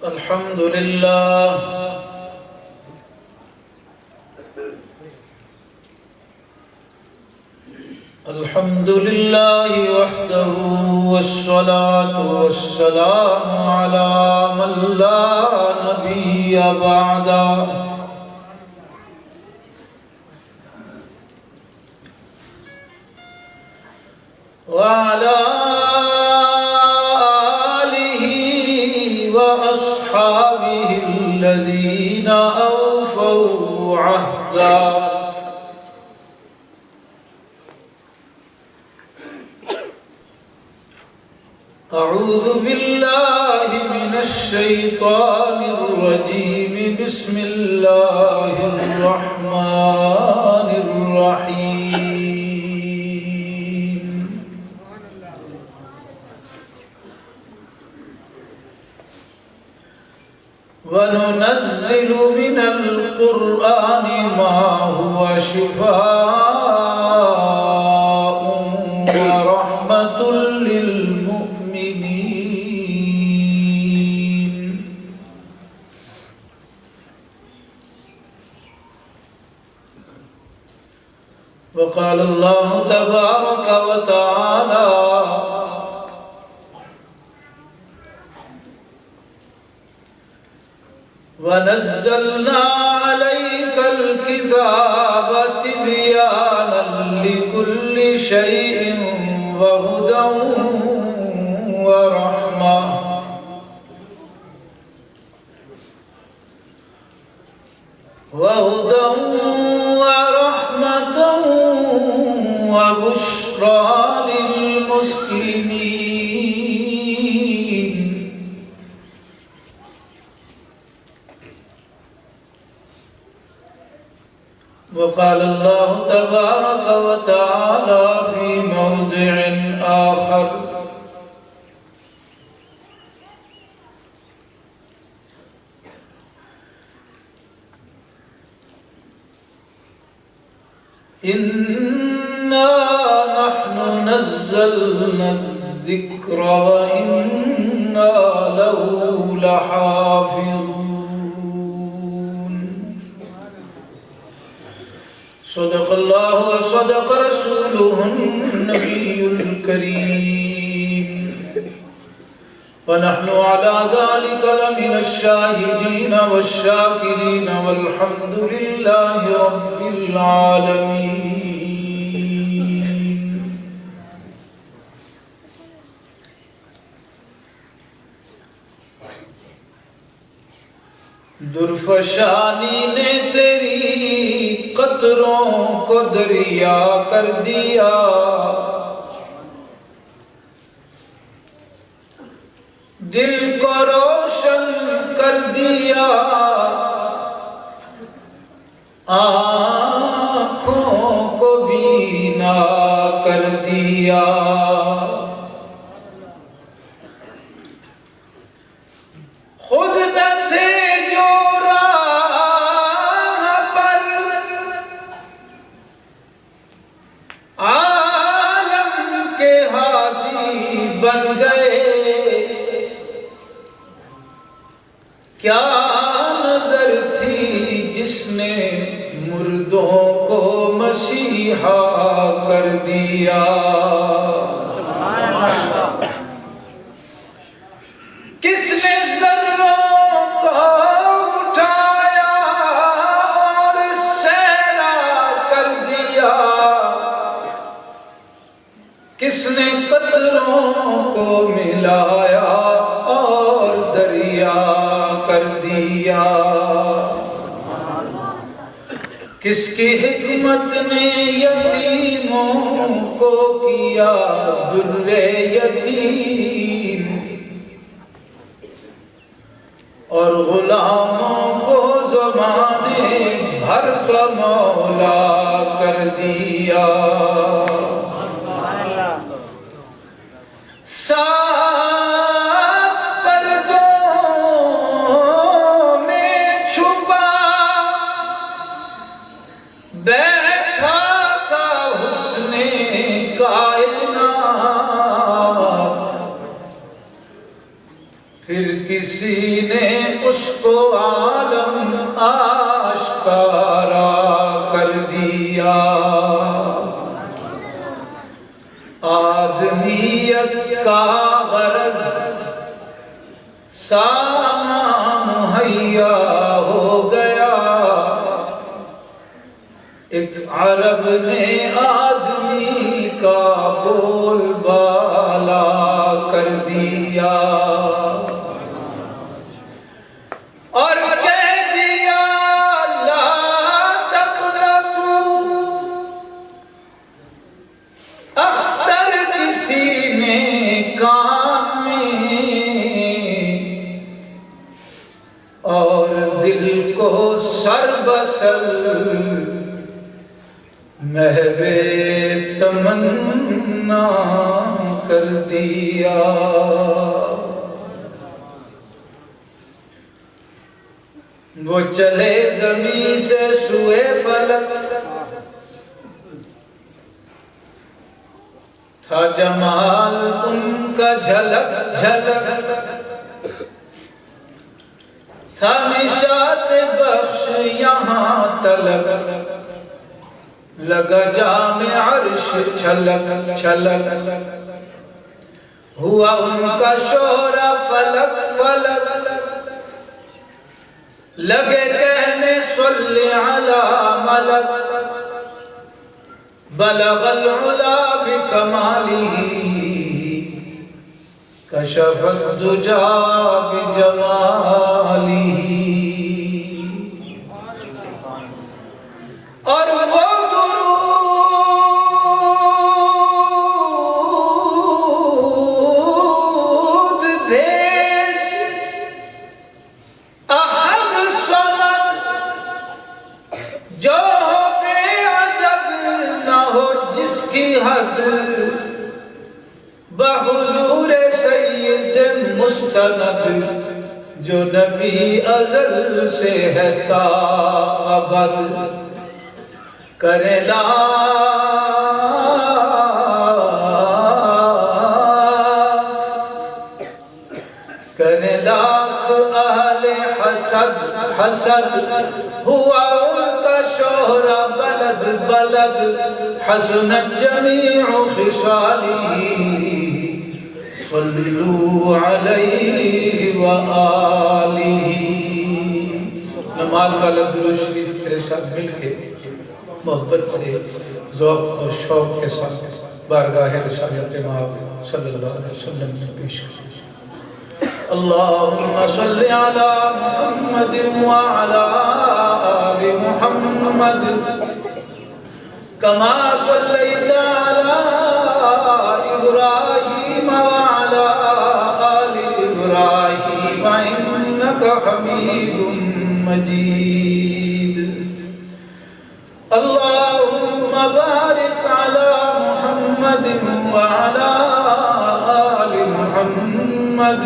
الحمد لله الحمد لله وحده والصلاة والسلام على من لا نبي بعده وعلى آله وأصحابه الذين أوفوا عهدا أعوذ بالله من الشيطان الرجيم بسم الله الرحمن الرحيم وننزل من القرآن ما هو شفاء ورحمة للمؤمنين وقال الله تبارك وتعالى ونزلنا عليك الكتاب تبيانا لكل شيء وهدى ورحمة وبشرى للمسلمين وقال الله تبارك وتعالى في موضع آخر إنا نحن نزلنا الذكر وإنا له لحافظون صدق الله وصدق رسوله النبي الكريم ونحن على ذلك لمن الشاهدين والشاكرين والحمد لله رب العالمين درفشانی نے تیری قطروں کو دریا کر دیا دل کو روشن کر دیا آنکھوں کو بینا کر دیا خود نہ تھے جو راہ پر عالم کے ہادی بن گئے کیا نظر تھی جس نے مردوں کو مسیحا کر دیا کس نے ذروں کو اٹھایا اور سیرا کر دیا کس نے قطروں کو ملایا اور دریا کر دیا کس کی حکمت نے یتیموں کو کیا در یتیم اور غلاموں کو زمانے بھر کا مولا کر دیا بیٹھا تھا حسن کائنات پھر پھر کسی نے اس کو عالم آشکارا کر دیا، آدمیت کا غرض ساما مہیا ہو گیا، ایک عرب نے آدمی کا بول بالا کر دیا، اور کہہ دیا لا تقنطوا، اختر کسی نے کام میں اور دل کو سر بسر محو تمنا کر دیا۔ وہ چلے زمین سے سوئے فلک، تھا جمال ان کا جھلک جھلک، تھا نشاط بخش یہاں تلک، لگا جام عرش چھلک چھلک، ہوا ان کا شہرہ فلک فلک، لگے کہنے صلی علی ملک، بلغ العلا بکمالہ، کشف الدجا بجمالہ، اور وہ بحضور سید مستند، جو نبی ازل سے ہے تا ابد، کرے لاکھ اہل حسد حسد، ہوا ان کا شہرہ بلد بلد، حسنت جمیع خصالہ، صلو علیہ وآلہ۔ نماز والا درود شریف میرے ساتھ مل کے محبت سے ذوق اور شوق کے ساتھ بارگاہ رسالت مآب صلی اللہ علیہ وسلم میں پیش کریں۔ اللہم صلی علی محمد وعلی آل محمد، کما صلیت علی ابراہیم وعلی آل ابراہیم انکا حمید مجید۔ اللہم بارک علی محمد وعلی آل محمد،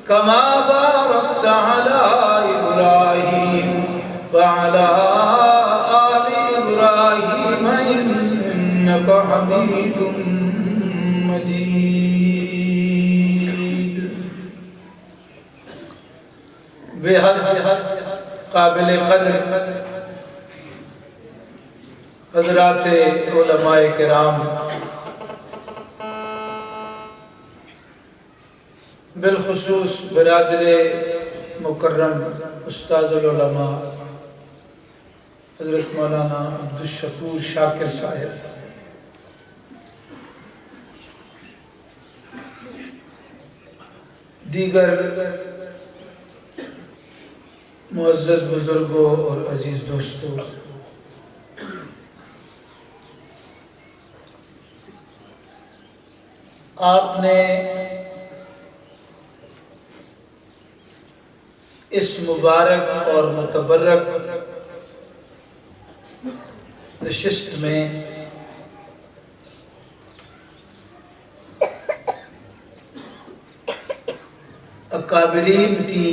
کما بارکت علی ابراہیم وعلی آل ابراہیم انکا حمید مجید۔ بے حد قابل قدر حضرات علماء کرام، بالخصوص برادر مکرم استاد العلماء حضرت مولانا عبدالشکور شاکر صاحب، دیگر معزز بزرگوں اور عزیز دوستوں، آپ نے اس مبارک اور متبرک نشست میں اکابرین کی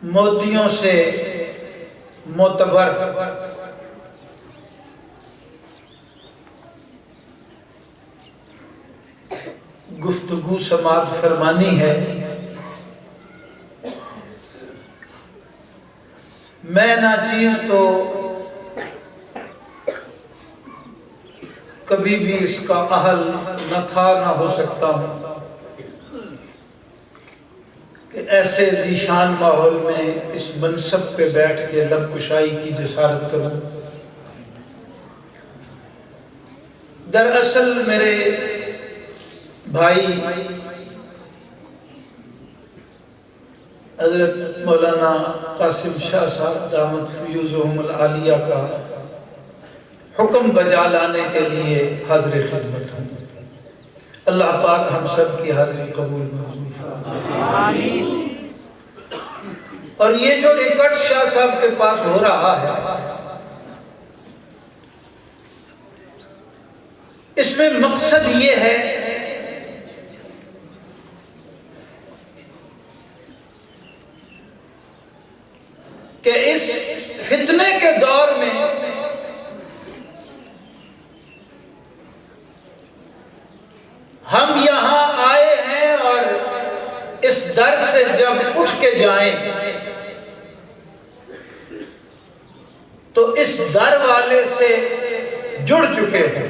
موتیوں سے معتبر گفتگو سماعت فرمانی ہے، میں ناچیز تو کبھی بھی اس کا اہل نہ تھا نہ ہو سکتا ہوں کہ ایسے ذیشان ماحول میں اس منصب پہ بیٹھ کے لب کشائی کی جسارت کروں۔ دراصل میرے بھائی حضرت مولانا قاسم شاہ صاحب دامت فیوزہم العالیہ کا حکم بجا لانے کے لیے حاضر خدمت ہوں۔ اللہ پاک ہم سب کی حاضری قبول منظور فرمائے۔ اور یہ جو اکٹ شاہ صاحب کے پاس ہو رہا ہے، اس میں مقصد یہ ہے کہ اس فتنے کے دور میں ہم یہاں آئے ہیں اور اس در سے جب اٹھ کے جائیں تو اس در والے سے جڑ چکے ہیں۔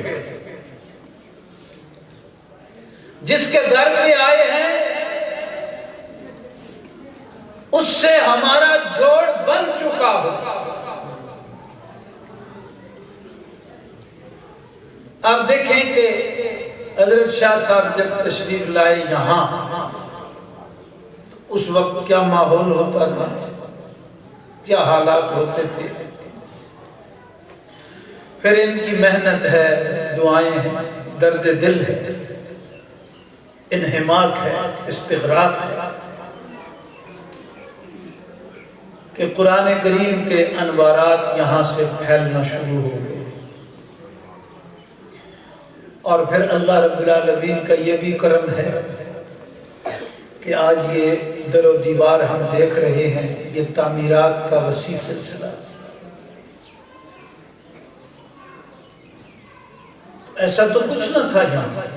جس کے در پہ آئے ہیں اس سے ہمارا جوڑ بن چکا ہو۔ آپ دیکھیں کہ حضرت شاہ صاحب جب تشریف لائے یہاں تو اس وقت کیا ماحول ہوتا تھا، کیا حالات ہوتے تھے۔ پھر ان کی محنت ہے، دعائیں ہیں، درد دل ہے، انہماک ہے، استغراق ہے کہ قرآن کریم کے انوارات یہاں سے پھیلنا شروع ہو گئے۔ اور پھر اللہ رب العالمین کا یہ بھی کرم ہے کہ آج یہ در و دیوار ہم دیکھ رہے ہیں، یہ تعمیرات کا وسیع سلسلہ۔ ایسا تو کچھ نہ تھا یہاں۔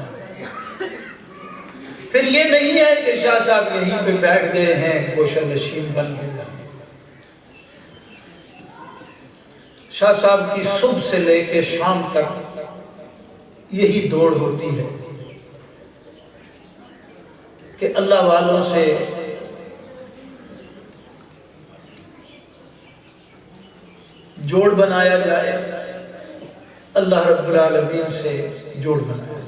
پھر یہ نہیں ہے کہ شاہ صاحب یہیں پہ بیٹھ گئے ہیں، گوشہ نشین بن گئے۔ شاہ صاحب کی صبح سے لے کے شام تک یہی دوڑ ہوتی ہے کہ اللہ والوں سے جوڑ بنایا جائے، اللہ رب العالمین سے جوڑ بنایا جائے۔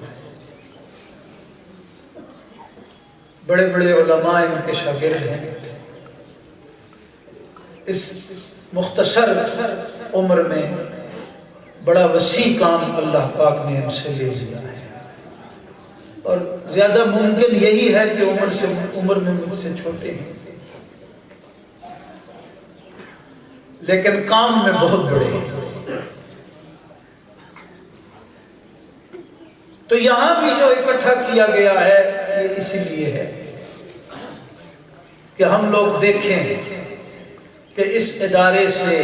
بڑے بڑے علماء ان کے شاگرد ہیں۔ اس مختصر عمر میں بڑا وسیع کام اللہ پاک نے ان سے لے لیا ہے، اور زیادہ ممکن یہی ہے کہ عمر میں مجھ سے چھوٹے ہیں، لیکن کام میں بہت بڑے ہیں۔ تو یہاں بھی جو اکٹھا کیا گیا ہے یہ اسی لیے ہے کہ ہم لوگ دیکھیں کہ اس ادارے سے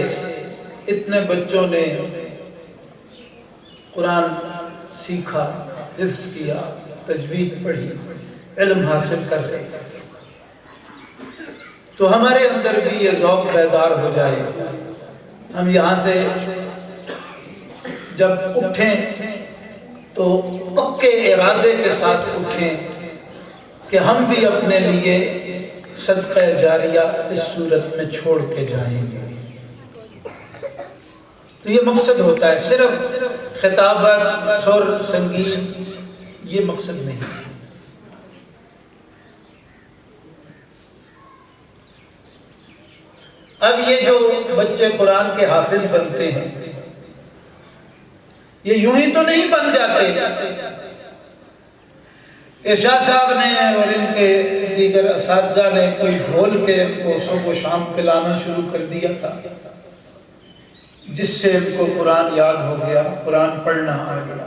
اتنے بچوں نے قرآن سیکھا، حفظ کیا، تجوید پڑھی، علم حاصل کر رہے، تو ہمارے اندر بھی یہ ذوق بیدار ہو جائے۔ ہم یہاں سے جب اٹھیں تو پکے ارادے کے ساتھ اٹھیں کہ ہم بھی اپنے لیے صدقہ جاریہ اس صورت میں چھوڑ کے جائیں گے۔ تو یہ مقصد ہوتا ہے، صرف خطابت، سر، سنگیت، یہ مقصد نہیں۔ اب یہ جو بچے قرآن کے حافظ بنتے ہیں یہ یوں ہی تو نہیں بن جاتے کہ شاہ صاحب نے اور ان کے دیگر اساتذہ نے کوئی ڈھول کے کوسوں کو شام پلانا شروع کر دیا تھا جس سے ان کو قرآن یاد ہو گیا، قرآن پڑھنا آ گیا،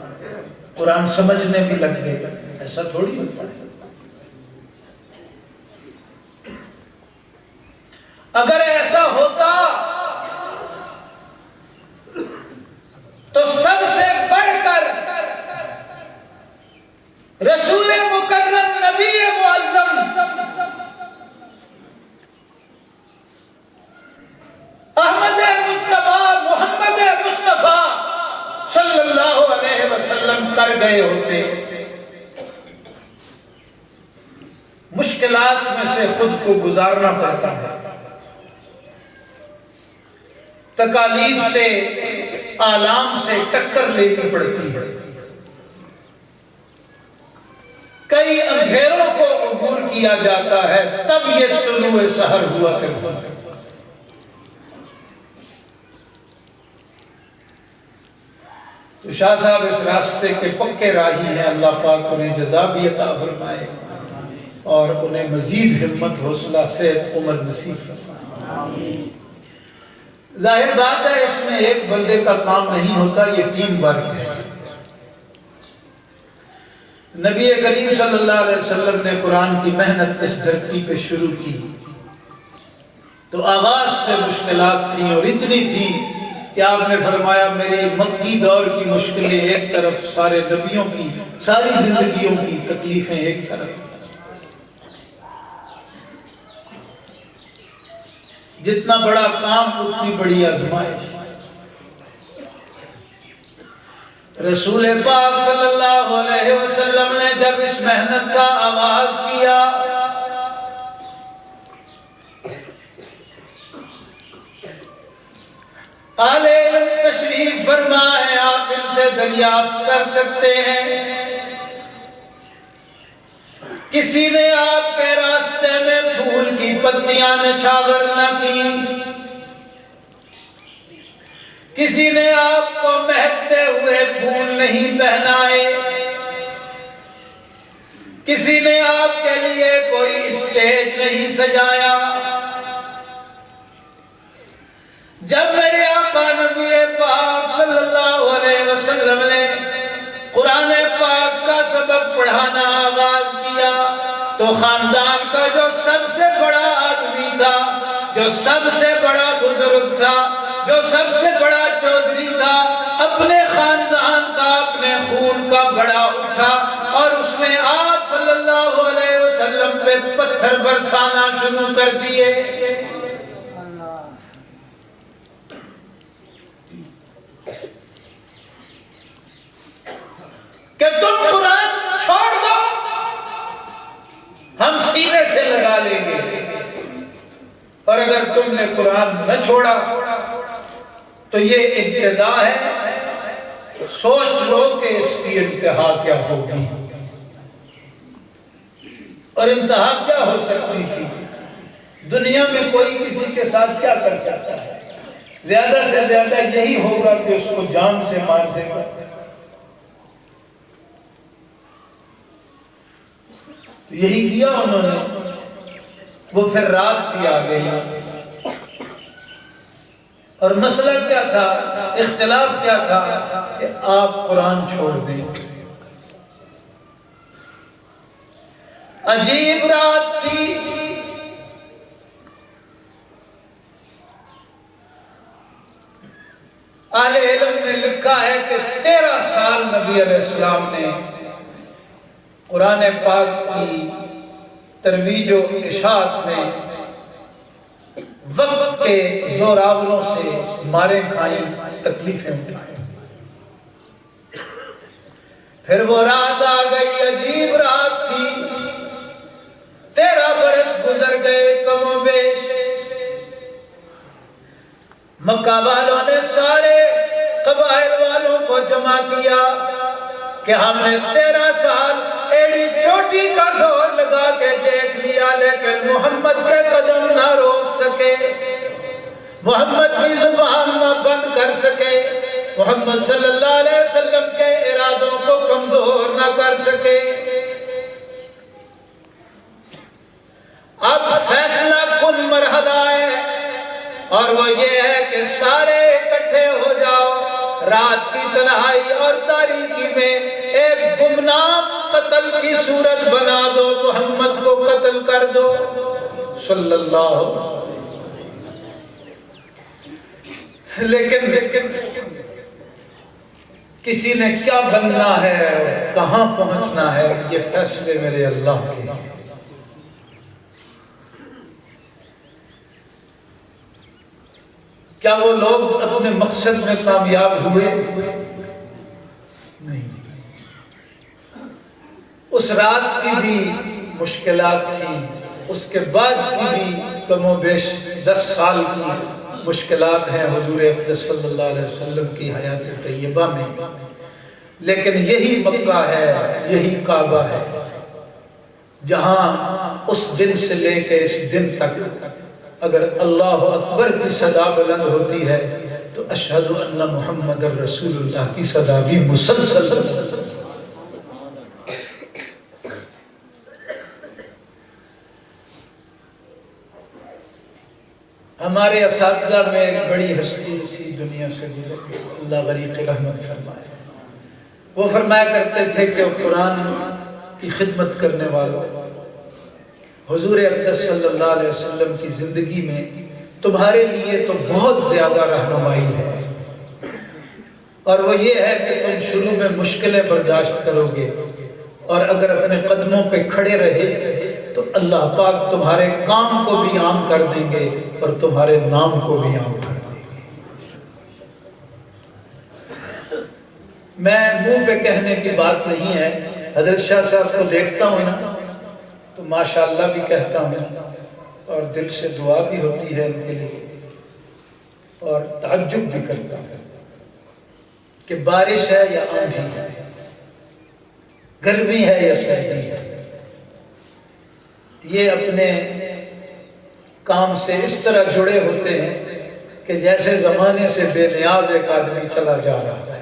قرآن سمجھنے بھی لگ گئے۔ ایسا تھوڑی ہوتا ہے۔ اگر ایسا ہوتا تو سب سے بڑھ کر رسول مکرم گئے ہوتے، مشکلات میں سے خود کو گزارنا پڑتا ہے، تکالیف سے، آلام سے ٹکر لینی پڑتی ہے، کئی اندھیروں کو عبور کیا جاتا ہے، تب یہ طلوع سحر ہوا کرتا ہے۔ تو شاہ صاحب اس راستے کے پکے راہی ہیں، اللہ پاک انہیں جزا بھی عطا فرمائے اور انہیں مزید ہمت، حوصلہ، صحت، عمر نصیب فرمائے۔ ظاہر بات ہے اس میں ایک بندے کا کام نہیں ہوتا، یہ ٹیم ورک ہے۔ نبی کریم صلی اللہ علیہ وسلم نے قرآن کی محنت اس دھرتی پہ شروع کی تو آغاز سے مشکلات تھیں، اور اتنی تھی کہ آپ نے فرمایا میرے مکی دور کی مشکلیں ایک طرف، سارے نبیوں کی ساری زندگیوں کی تکلیفیں ایک طرف۔ جتنا بڑا کام اتنی بڑی آزمائش۔ رسول پاک صلی اللہ علیہ وسلم نے جب اس محنت کا آغاز کیا اہل علم تشریف فرما ہے، آپ ان سے دریافت کر سکتے ہیں، کسی نے آپ کے راستے میں پھول کی پتیاں نچھاور نہ کی، کسی نے آپ کو مہکتے ہوئے پھول نہیں پہنائے، کسی نے آپ کے لیے کوئی اسٹیج نہیں سجایا۔ جب میرے آقا نبی پاک صلی اللہ علیہ وسلم نے قرآن پاک کا سبق پڑھانا آغاز کیا تو خاندان کا جو سب سے بڑا آدمی تھا، جو سب سے بڑا بزرگ تھا، جو سب سے بڑا چودھری تھا، اپنے خاندان کا، اپنے خون کا بڑا اٹھا اور اس نے آپ صلی اللہ علیہ وسلم پہ پتھر برسانا شروع کر دیے۔ کہ تم قرآن چھوڑ دو، ہم سینے سے لگا لیں گے، اور اگر تم نے قرآن نہ چھوڑا تو یہ ابتدا ہے، سوچ لو کہ اس کی انتہا کیا ہوگی۔ اور انتہا کیا ہو سکتی تھی؟ دنیا میں کوئی کسی کے ساتھ کیا کر سکتا ہے؟ زیادہ سے زیادہ یہی ہوگا کہ اس کو جان سے مار دے گا۔ یہی کیا انہوں نے۔ وہ پھر رات بھی آ گئی، اور مسئلہ کیا تھا، اختلاف کیا تھا کہ آپ قرآن چھوڑ دیں۔ عجیب رات تھی، اہل علم نے لکھا ہے کہ 13 سال نبی علیہ السلام نے قرآن پاک کی ترویج و اشاعت میں وقت کے زوراوروں سے مارے کھائیں، تکلیفیں اٹھائیں۔ پھر وہ رات آ گئی، عجیب رات تھی، 13 برس گزر گئے کم و بیش۔ مکہ والوں نے سارے قبائل والوں کو جمع کیا کہ ہم نے 13 سال ایڑی چوٹی کا زور لگا کے دیکھ لیا، لیکن محمد کے قدم نہ روک سکے، محمد کی زبان نہ بند کر سکے، محمد صلی اللہ علیہ وسلم کے ارادوں کو کمزور نہ کر سکے۔ اب فیصلہ کن مرحلہ ہے، اور وہ یہ ہے کہ سارے اکٹھے ہو جاؤ، رات کی تنہائی اور تاریکی میں ایک گمنام قتل کی صورت بنا دو، محمد کو قتل کر دو صلی اللہ علیہ وسلم۔ لیکن کسی نے کیا بننا ہے، کہاں پہنچنا ہے، یہ فیصلے میرے اللہ کے ہیں۔ کیا وہ لوگ اپنے مقصد میں کامیاب ہوئے؟ نہیں۔ اس رات کی بھی مشکلات تھیں، اس کے بعد کی بھی کم و بیش 10 سال کی مشکلات ہیں حضور اقدس صلی اللہ علیہ وسلم کی حیات طیبہ میں، لیکن یہی مکہ ہے، یہی کعبہ ہے جہاں اس دن سے لے کے اس دن تک اگر اللہ اکبر کی صدا بلند ہوتی ہے تو اشہد ان محمد رسول اللہ کی صدا بھی مسلسل۔ ہمارے اساتذہ میں ایک بڑی ہستی تھی، دنیا سے گزر گئی، اللہ غریق رحمت فرمائے۔ وہ فرمایا کرتے تھے کہ قرآن کی خدمت کرنے والوں، حضور اقدس صلی اللہ علیہ وسلم کی زندگی میں تمہارے لیے تو بہت زیادہ رہنمائی ہے، اور وہ یہ ہے کہ تم شروع میں مشکلیں برداشت کرو گے، اور اگر اپنے قدموں پہ کھڑے رہے تو اللہ پاک تمہارے کام کو بھی عام کر دیں گے اور تمہارے نام کو بھی عام کر دیں گے۔ میں منہ پہ کہنے کی بات نہیں ہے، حضرت شاہ صاحب کو دیکھتا ہوں نا تو ماشاءاللہ بھی کہتا ہوں، اور دل سے دعا بھی ہوتی ہے ان کے لیے، اور تعجب بھی کرتا ہوں کہ بارش ہے یا آندھی ہے، گرمی ہے یا سردی ہے، یہ اپنے کام سے اس طرح جڑے ہوتے ہیں کہ جیسے زمانے سے بے نیاز ایک آدمی چلا جا رہا ہے،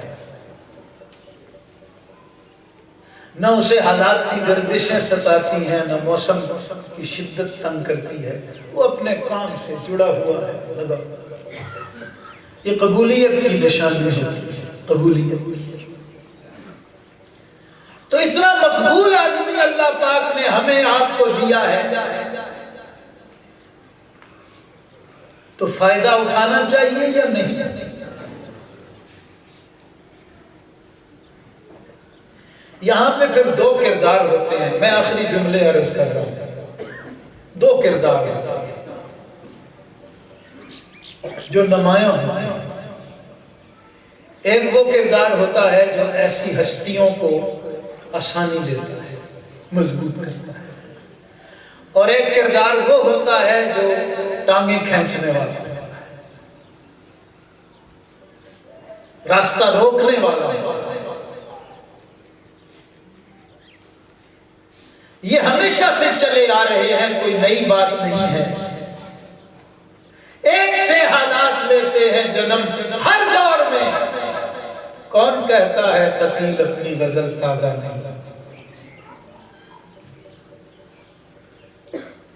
نہ اسے حالات کی گردشیں ستاتی ہیں، نہ موسم کی شدت تنگ کرتی ہے، وہ اپنے کام سے جڑا ہوا ہے، لگا۔ یہ قبولیت کی نشانی ہوتی ہے، قبولیت۔ تو اتنا مقبول آدمی اللہ پاک نے ہمیں آپ کو دیا ہے تو فائدہ اٹھانا چاہیے یا نہیں؟ یہاں پہ پھر 2 کردار ہوتے ہیں، میں آخری جملے عرض کر رہا ہوں۔ 2 کردار ہوتے ہیں جو نمایاں ہیں۔ ایک وہ کردار ہوتا ہے جو ایسی ہستیوں کو آسانی دیتا ہے، مضبوط کرتا ہے، اور ایک کردار وہ ہوتا ہے جو ٹانگیں کھینچنے والا ہے، راستہ روکنے والا ہے۔ یہ ہمیشہ سے چلے آ رہے ہیں، کوئی نئی بات نہیں ہے۔ ایک سے حالات لیتے ہیں جنم ہر دور میں، کون کہتا ہے قتیل اپنی غزل تازہ نہیں؟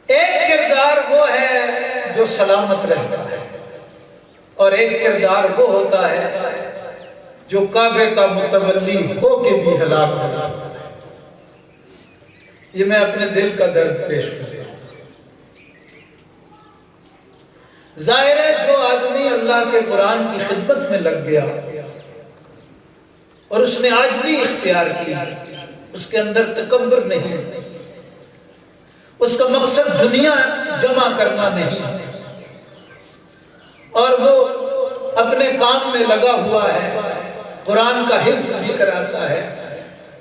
ایک کردار وہ ہے جو سلامت رہتا ہے، اور ایک کردار وہ ہوتا ہے جو کعبے کا متولی ہو کے بھی ہلاک ہو جاتا ہے۔ یہ میں اپنے دل کا درد پیش کرتا ہوں۔ ظاہر ہے جو آدمی اللہ کے قرآن کی خدمت میں لگ گیا اور اس نے عاجزی اختیار کی، اس کے اندر تکبر نہیں، اس کا مقصد دنیا جمع کرنا نہیں، اور وہ اپنے کام میں لگا ہوا ہے، قرآن کا حفظ بھی کراتا ہے،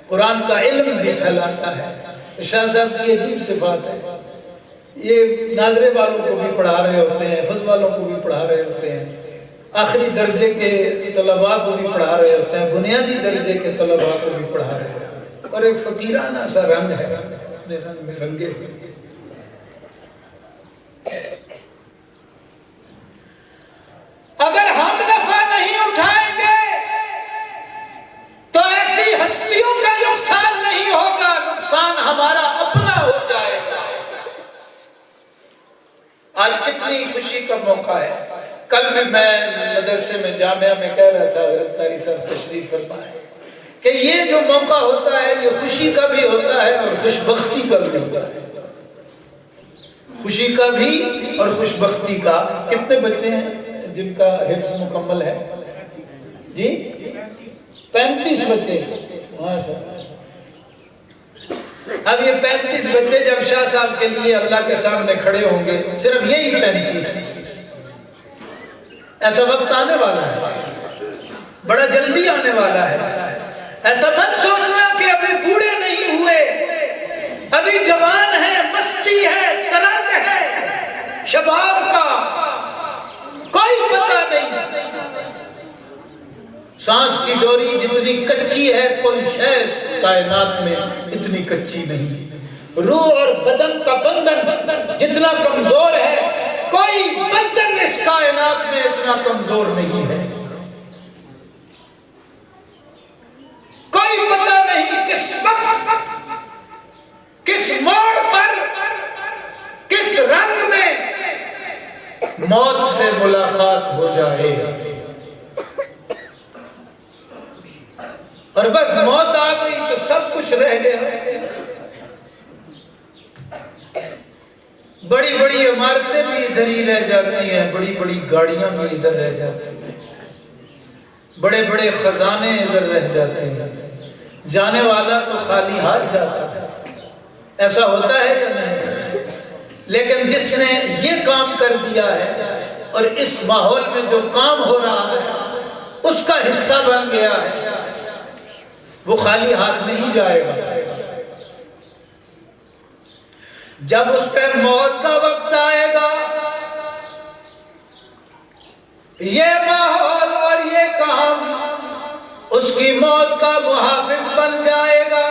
قرآن کا علم بھی پھیلاتا ہے۔ شاہ صاحب کی عجیب سی بات ہے، یہ ناظرے والوں کو بھی پڑھا رہے ہوتے ہیں، حفظ والوں کو بھی پڑھا رہے ہوتے ہیں، آخری درجے کے طلباء کو بھی پڑھا رہے ہوتے ہیں، بنیادی درجے کے طلباء کو بھی پڑھا رہے ہوتے ہیں، اور ایک فقیرانہ سا رنگ ہے، اپنے رنگ میں رنگے ہوئے۔ اگر ہم نفع نہیں اٹھائیں گے تو ایسی ہستیوں کا نقصان نہیں ہوگا، نقصان ہمارا اپنا ہو جائے گا۔ آج کتنی خوشی کا موقع ہے۔ کل بھی میں مدرسے میں جامعہ میں کہہ رہا تھا، حضرت قاری صاحب تشریف فرمائے کہ یہ جو موقع ہوتا ہے یہ خوشی کا بھی ہوتا ہے اور خوش بختی کا بھی ہوتا ہے، خوشی کا بھی اور خوش بختی کا۔ کتنے بچے ہیں جن کا حفظ مکمل ہے؟ جی 35 بچے۔ اب یہ 35 بچے جب شاہ صاحب کے لیے اللہ کے سامنے کھڑے ہوں گے، صرف یہی 35، ایسا وقت آنے والا ہے، بڑا جلدی آنے والا ہے۔ ایسا مت سوچنا کہ ابھی بوڑھے نہیں ہوئے سانس کی ڈوری جتنی کچی ہے کوئی شے کائنات میں اتنی کچی نہیں، روح اور بدن کا بندھن جتنا کمزور ہے کوئی بندھن اس کائنات میں اتنا کمزور نہیں ہے۔ کوئی پتہ نہیں کس وقت، کس موڑ پر، کس رنگ میں موت سے ملاقات ہو جائے، اور بس موت آ گئی تو سب کچھ رہ گیا۔ بڑی بڑی عمارتیں بھی ادھر ہی رہ جاتی ہیں، بڑی بڑی گاڑیاں بھی ادھر رہ جاتی ہیں، بڑے بڑے خزانے ادھر رہ جاتے ہیں، جانے والا تو خالی ہاتھ جاتا ہے۔ ایسا ہوتا ہے یا نہیں؟ لیکن جس نے یہ کام کر دیا ہے اور اس ماحول میں جو کام ہو رہا ہے اس کا حصہ بن گیا ہے، وہ خالی ہاتھ نہیں جائے گا۔ جب اس پر موت کا وقت آئے گا، یہ ماحول اور یہ کام اس کی موت کا محافظ بن جائے گا۔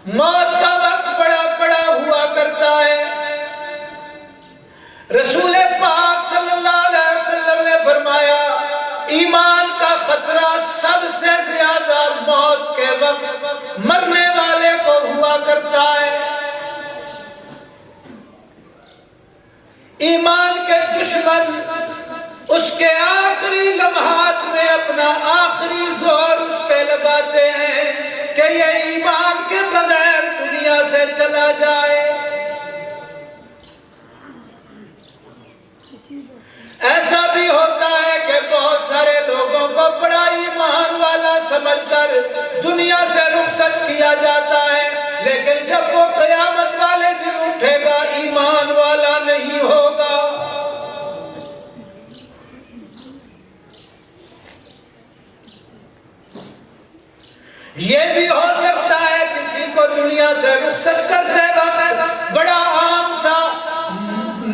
موت کا وقت پڑا ہوا کرتا ہے۔ رسول پاک صلی اللہ علیہ وسلم نے فرمایا ایمان کا خطرہ سب سے زیادہ موت کے وقت مرنے والے کو ہوا کرتا ہے۔ ایمان کے دشمن اس کے آخری لمحات میں اپنا آخری زور اس پہ لگاتے ہیں کہ یہ ایمان کے بغیر دنیا سے چلا جائے۔ ایسا بھی ہوتا ہے کہ بہت سارے لوگوں کو بڑا ایمان والا سمجھ کر دنیا سے رخصت کیا جاتا ہے، لیکن جب وہ قیامت والے دن اٹھے گا ایمان والا نہیں ہوگا۔ یہ بھی ہو سکتا ہے کسی کو دنیا سے رخصت کرتے وقت بڑا عام سا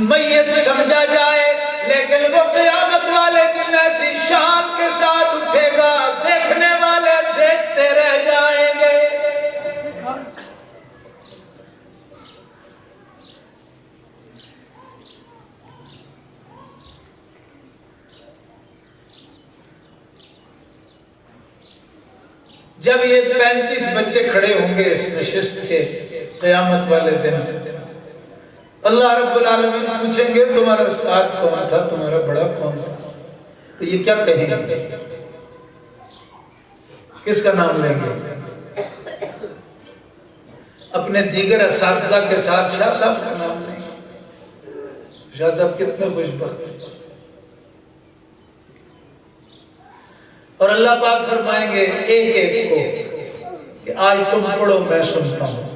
میت سمجھا جائے، لیکن وہ قیامت والے دن ایسی شان کے ساتھ اٹھے گا دیکھنے والے دیکھتے رہ جائیں گے۔ جب یہ 35 بچے کھڑے ہوں گے اس نشست کے قیامت والے دن، اللہ رب العالمین پوچھیں گے تمہارا استاد کون تھا، تمہارا بڑا کون تھا؟ تو یہ کیا کہیں گے؟ کس کا نام لیں گے؟ اپنے دیگر اساتذہ کے ساتھ شاہ صاحب کا نام لیں گے۔ شاہ صاحب کتنے خوش بخت۔ اور اللہ پاک فرمائیں گے ایک ایک کو کہ آج تم پڑھو میں سنتا ہوں۔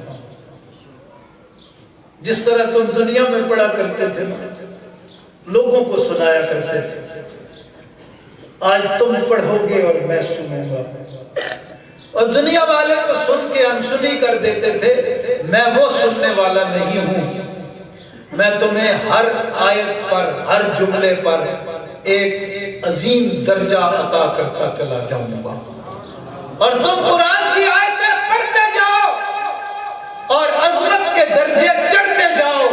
جس طرح تم دنیا میں پڑھا کرتے تھے لوگوں کو سنایا کرتے تھے، آج تم پڑھو گے اور میں سنوں گا۔ اور دنیا والے کو سن کے انسنی کر دیتے تھے، میں وہ سننے والا نہیں ہوں، میں تمہیں ہر آیت پر ہر جملے پر ایک عظیم درجہ عطا کرتا چلا جاؤں گا، اور تم قرآن کی آیتیں پڑھتے جاؤ اور عظمت کے درجے چڑھتے جاؤ،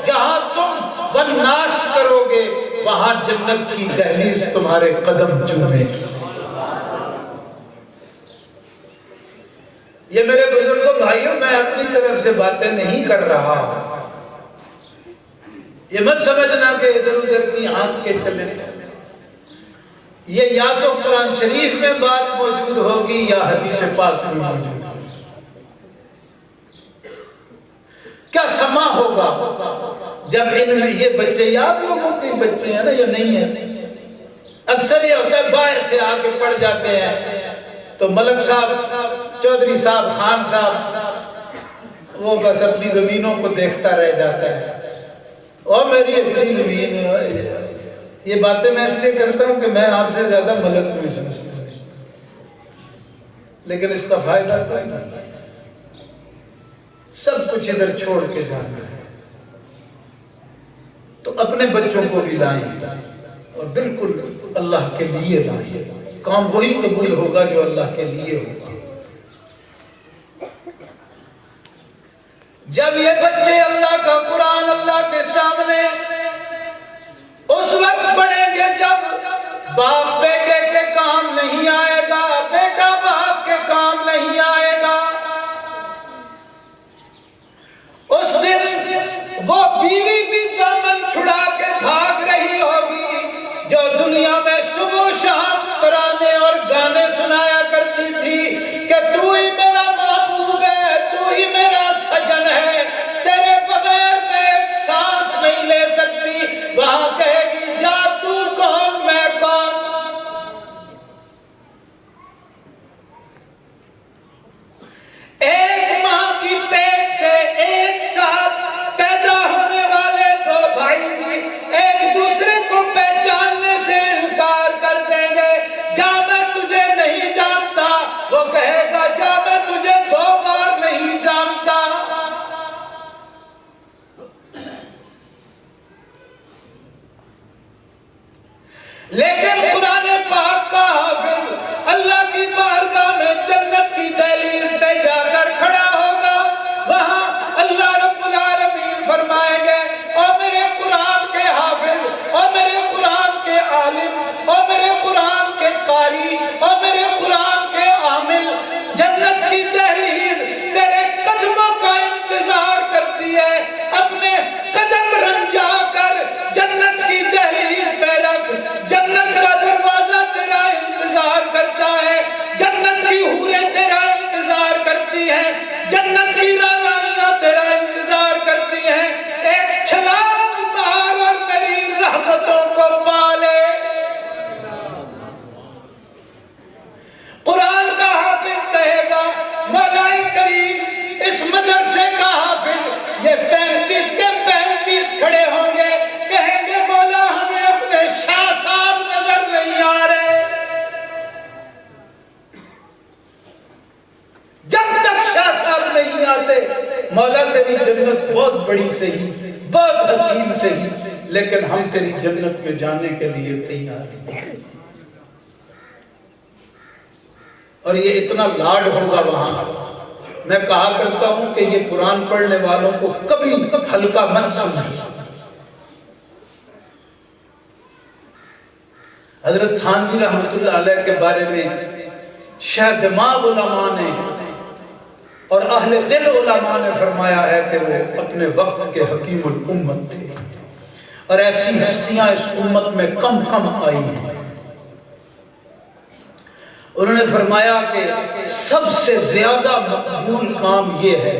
جہاں تم والناس کرو گے وہاں جنت کی دہلیز تمہارے قدم چومے گی۔ یہ میرے بزرگوں بھائیوں میں اپنی طرف سے باتیں نہیں کر رہا، یہ مت سمجھنا کہ ادھر ادھر کی آنکھ کے چلے، یہ یا تو قرآن شریف میں بات موجود ہوگی یا حدیث پاک میں موجود ہوگی۔ کیا سما ہوگا جب یہ بچے یا آپ لوگوں کے بچے ہیں نا یا نہیں ہیں، اکثر یہ ہوتا ہے باہر سے آ کے پڑھ جاتے ہیں تو ملک صاحب، چودھری صاحب، خان صاحب وہ بس اپنی زمینوں کو دیکھتا رہ جاتا ہے، اور میری اتنی زمین ہے۔ یہ باتیں میں اس لیے کرتا ہوں کہ میں آپ سے زیادہ ملک نہیں سمجھتا، لیکن اس کا فائدہ تو نہیں، سب کچھ ادھر چھوڑ کے جانا ہے۔ تو اپنے بچوں کو بھی لائیں اور بالکل اللہ کے لیے لائیں۔ کام وہی قبول ہوگا جو اللہ کے لیے ہوگا۔ جب یہ بچے اللہ کا قرآن اللہ کے سامنے اس وقت پڑھیں گے جب باپ بیٹے کے کام نہیں آئے گا، بیٹا باپ کے کام نہیں آئے گا۔ اس دن وہ بیوی بھی دامن چھڑا کے بھاگ رہی ہوگی جو دنیا میں صبح و شام ترانے اور گانے سنایا کرتی تھی کہ تو ہی میرا محبوب ہے، تو ہی میرا سجن ہے، تیرے بغیر میں ایک سانس نہیں لے سکتی۔ وہاں کہے گی جا تو کون میں کون۔ ایک ماں کی پیٹ سے ایک ساتھ پیدا ہونے والے دو بھائی بھی ایک دوسرے کو پہچاننے سے انکار کر دیں گے۔ جا میں تجھے نہیں جانتا، وہ کہے گا جا میں تجھے دو بار نہیں جانتا۔ لیکن قرآن پاک کا حافظ اللہ کی بارگاہ میں جنت کی دہلیز پہ جا کر کھڑا ہوگا، وہاں اللہ رب العالمین فرمائیں گے او میرے قرآن کے حافظ، او میرے قرآن کے عالم، او میرے قرآن کے قاری، او میرے قرآن کے عامل، جنت کی دہلیز تیرے قدموں کا انتظار کرتی ہے۔ اپنے قدم رنجا کر جنت کی دہلیز پہ رکھ، جنت کا دروازہ تیرا انتظار کرتا ہے، جنت کی حوریں تیرا انتظار کرتی ہیں، جنت کی رانائیاں تیرا انتظار کرتی ہیں۔ ایک چھلانگ مار اور میری رحمتوں کو پالے۔ قرآن کا حافظ کہے گا مولا کریم اس مدرسے کا حافظ، یہ 35 کے 35 کھڑے ہوں گے، کہیں گے مولا ہمیں اپنے شاہ صاحب نظر نہیں آ رہے۔ جب تک شاہ صاحب نہیں آتے مولا تیری جنت بہت بڑی صحیح، بہت حسین صحیح، لیکن ہم تیری جنت میں جانے کے لیے تیار ہیں۔ اور یہ اتنا لاڈ ہوگا وہاں۔ میں کہا کرتا ہوں کہ یہ قرآن پڑھنے والوں کو کبھی ہلکا مت سمجھو۔ حضرت تھانوی رحمت اللہ علیہ کے بارے میں شہ دماغ علماء نے اور اہل دل علماء نے فرمایا ہے کہ وہ اپنے وقت کے حکیم الامت تھے، اور ایسی ہستیاں اس امت میں کم آئی ہیں۔ انہوں نے فرمایا کہ سب سے زیادہ مقبول کام یہ ہے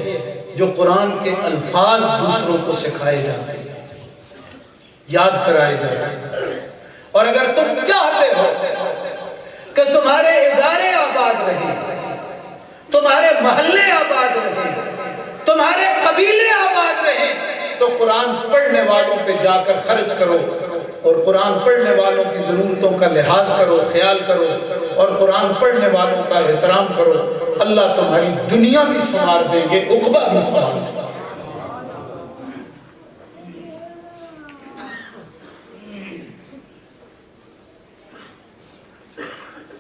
جو قرآن کے الفاظ دوسروں کو سکھائے جاتے ہیں، یاد کرائے جاتے ہیں۔ اور اگر تم چاہتے ہو کہ تمہارے ادارے آباد رہیں، تمہارے محلے آباد رہیں، تمہارے قبیلے آباد رہیں، تو قرآن پڑھنے والوں پہ جا کر خرچ کرو، اور قرآن پڑھنے والوں کی ضرورتوں کا لحاظ کرو، خیال کرو، اور قرآن پڑھنے والوں کا احترام کرو۔ اللہ تمہاری دنیا بھی سنوار دیں گے، عقبہ بھی سنوار دیں گے۔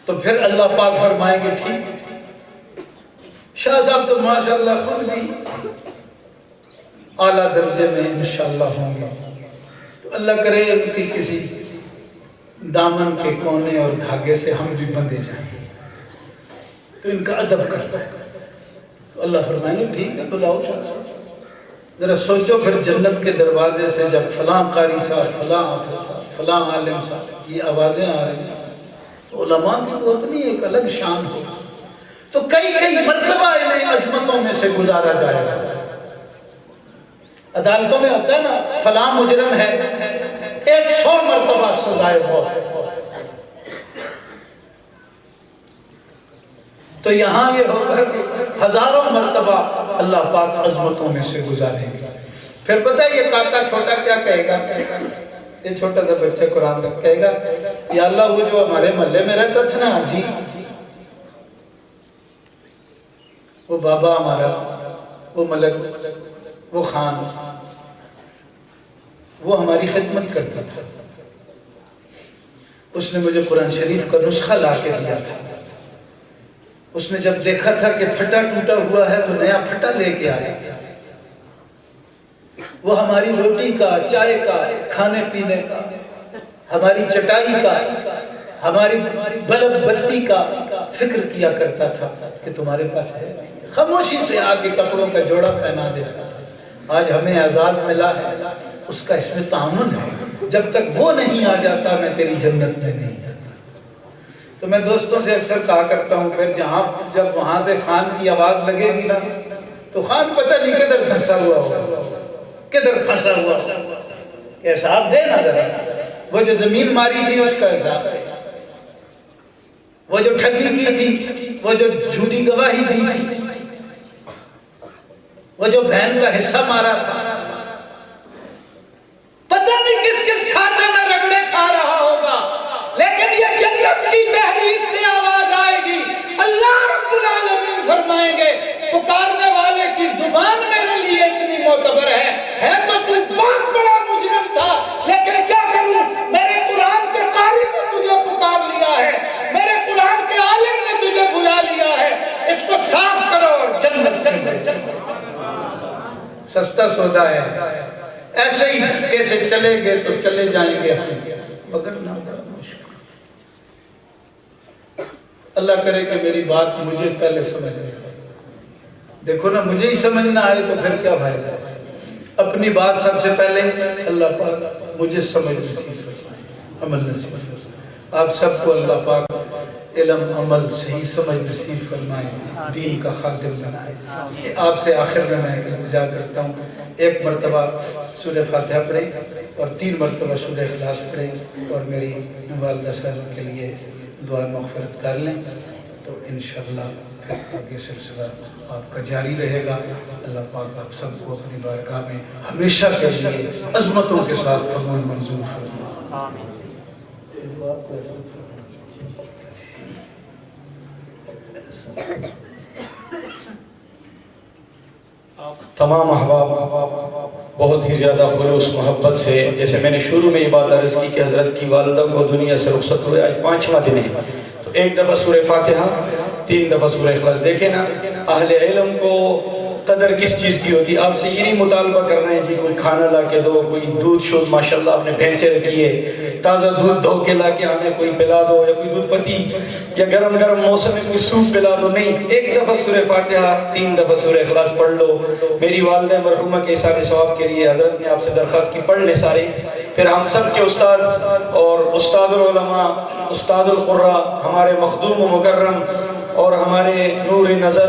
تو پھر اللہ پاک فرمائیں گے ٹھیک، شاہ صاحب تو ماشاءاللہ خود بھی اعلیٰ درجے میں انشاءاللہ ہوں گے، تو اللہ کرے ان کی کسی دامن کے کونے اور دھاگے سے ہم بھی بندھے جائیں، تو ان کا ادب کرتا ہے۔ تو اللہ فرمائیں گے ٹھیک ہے بلاؤ شاہ صاحب۔ ذرا سوچو پھر جنت کے دروازے سے جب فلاں قاری صاحب، فلاں حافظ صاحب، فلاں عالم صاحب یہ آوازیں آ رہی ہیں، علماء کی تو اپنی ایک الگ شان ہو، تو کئی مرتبہ انہیں عظمتوں میں سے گزارا جائے گا۔ عدالتوں میں ہوتا ہے نا فلاں مجرم ہے 100 مرتبہ سزائے ہو، تو یہاں یہ ہوگا کہ ہزاروں مرتبہ اللہ پاک عظمتوں میں سے گزاریں گے۔ پھر پتہ ہے یہ کاکا چھوٹا کیا کہے گا؟ یہ چھوٹا سا بچہ قرآن کا کہے گا یا اللہ وہ جو ہمارے محلے میں رہتا تھا نا حاجی، وہ بابا ہمارا، وہ ملک، وہ خان، وہ ہماری خدمت کرتا تھا، اس نے مجھے قرآن شریف کا نسخہ لا کے دیا تھا۔ اس نے جب دیکھا تھا کہ پھٹا ٹوٹا ہوا ہے تو نیا پھٹا لے کے آیا۔ وہ ہماری روٹی کا، چائے کا، کھانے پینے کا، ہماری چٹائی کا، ہماری بلب بتی کا فکر کیا کرتا تھا کہ تمہارے پاس ہے، خاموشی سے آگے کپڑوں کا جوڑا پہنا دیتا تھا۔ آج ہمیں اعزاز ملا ہے، اس کا اس میں تعاون ہے، جب تک وہ نہیں آ جاتا میں تیری جنت میں نہیں جاتا۔ تو میں دوستوں سے اکثر کہا کرتا ہوں پھر جب وہاں سے خان کی آواز لگے گی نا تو خان پتہ نہیں کدھر پھنسا ہوا ہوگا، کدھر پھنسا ہوا ہوگا۔ حساب دے نا ذرا، وہ جو زمین ماری تھی اس کا حساب دے، وہ جو ٹھگی کی تھی، وہ جو جھوٹی گواہی دی تھی، وہ جو بہن کا حصہ مارا تھا، پتہ نہیں کس کس کھاتے میں رگڑے کھا رہا ہوگا، لیکن یہ جنت کی دہلیز سے آواز آئے گی۔ اللہ رب العالمین فرمائیں گے پکارنے والے کی زبان میرے لیے اتنی معتبر ہے تو بہت بڑا مجرم تھا، لیکن کیا کروں، میرے قرآن کے قاری نے تجھے پکار لیا ہے، میرے قرآن کے عالم نے تجھے بلا لیا ہے، اس کو صاف کرو اور جنت سستا سودا ہے۔ ایسے ہی دھکے سے چلے گئے تو چلے جائیں گے ہم، پکڑنا بڑا مشکل۔ اللہ کرے کہ میری بات مجھے پہلے سمجھ آئے۔ دیکھو نا، مجھے ہی سمجھ نہ آئے تو پھر کیا فائدہ ہے؟ اپنی بات سب سے پہلے اللہ پاک مجھے سمجھ نصیب فرمائے، عمل نصیب فرمائے۔ آپ سب کو اللہ پاک علم، عمل، صحیح سمجھ نصیب فرمائے، دین کا خادم بنائے۔ آپ سے آخر میں ایک التجا کرتا ہوں، ایک مرتبہ سورہ فاتحہ پڑھیں اور 3 مرتبہ سورہ اخلاص پڑھیں اور میری والدہ صاحبہ کے لیے دعا مغفرت کر لیں تو انشاءاللہ پھر آگے سلسلہ آپ کا جاری رہے گا۔ اللہ پاک آپ سب کو اپنی بارگاہ میں ہمیشہ کے لیے عظمتوں کے ساتھ قبول منظور فرمائے۔ تمام احباب بہت ہی زیادہ خلوص محبت سے، جیسے میں نے شروع میں یہ بات عرض کی کہ حضرت کی والدہ کو دنیا سے رخصت ہوئے، آج 5واں دن ہے، تو ایک دفعہ سورہ فاتحہ، 3 دفعہ سورہ اخلاص۔ دیکھیں نا اہل علم کو قدر کس چیز کی ہوتی ہے۔ آپ سے یہ نہیں مطالبہ کر رہے ہیں جی کوئی کھانا لا کے دو، کوئی دودھ شود ماشاءاللہ آپ نے بھینسیں رکھی ہے، تازہ دودھ دھو کے لا کے ہمیں کوئی پلا دو، یا کوئی دودھ پتی یا گرم گرم موسم میں کوئی سوپ پلا دو، نہیں، ایک دفعہ سورہ فاتحہ، 3 دفعہ سورہ اخلاص پڑھ لو۔ میری والدہ مرحومہ کے سارے ثواب کے لیے حضرت نے آپ سے درخواست کی پڑھ لیں سارے، پھر ہم سب کے استاد اور استاد العلماء، استاد القراء، ہمارے مخدوم و مکرم اور ہمارے نور نظر